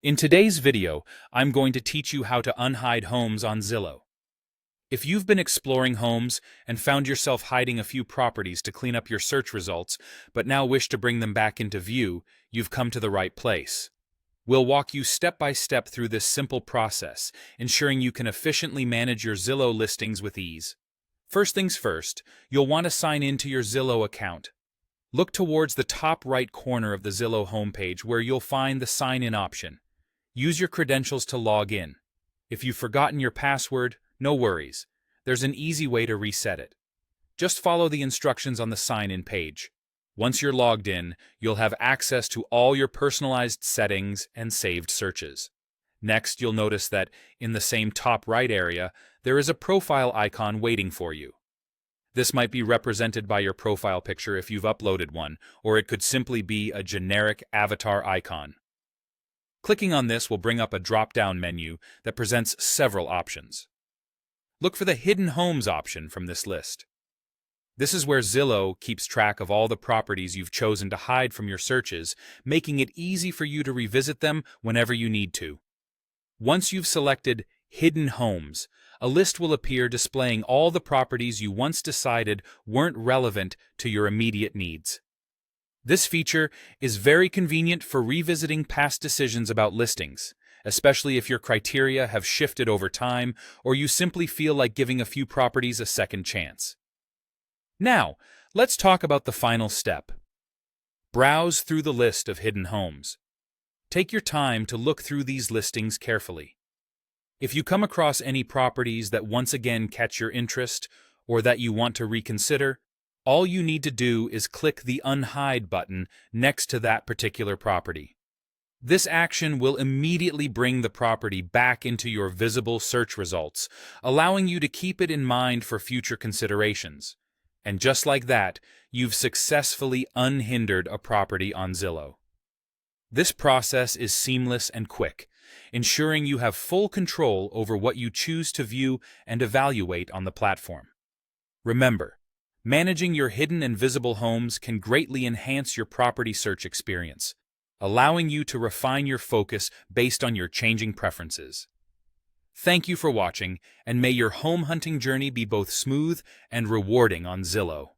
In today's video, I'm going to teach you how to unhide homes on Zillow. If you've been exploring homes and found yourself hiding a few properties to clean up your search results, but now wish to bring them back into view, you've come to the right place. We'll walk you step by step through this simple process, ensuring you can efficiently manage your Zillow listings with ease. First things first, you'll want to sign in to your Zillow account. Look towards the top right corner of the Zillow homepage where you'll find the Sign In option. Use your credentials to log in. If you've forgotten your password, no worries. There's an easy way to reset it. Just follow the instructions on the sign-in page. Once you're logged in, you'll have access to all your personalized settings and saved searches. Next, you'll notice that in the same top right area, there is a profile icon waiting for you. This might be represented by your profile picture if you've uploaded one, or it could simply be a generic avatar icon. Clicking on this will bring up a drop-down menu that presents several options. Look for the Hidden Homes option from this list. This is where Zillow keeps track of all the properties you've chosen to hide from your searches, making it easy for you to revisit them whenever you need to. Once you've selected Hidden Homes, a list will appear displaying all the properties you once decided weren't relevant to your immediate needs. This feature is very convenient for revisiting past decisions about listings, especially if your criteria have shifted over time or you simply feel like giving a few properties a second chance. Now, let's talk about the final step. Browse through the list of hidden homes. Take your time to look through these listings carefully. If you come across any properties that once again catch your interest or that you want to reconsider, all you need to do is click the Unhide button next to that particular property. This action will immediately bring the property back into your visible search results, allowing you to keep it in mind for future considerations. And just like that, you've successfully unhindered a property on Zillow. This process is seamless and quick, ensuring you have full control over what you choose to view and evaluate on the platform. Remember, managing your hidden and visible homes can greatly enhance your property search experience, allowing you to refine your focus based on your changing preferences. Thank you for watching, and may your home hunting journey be both smooth and rewarding on Zillow.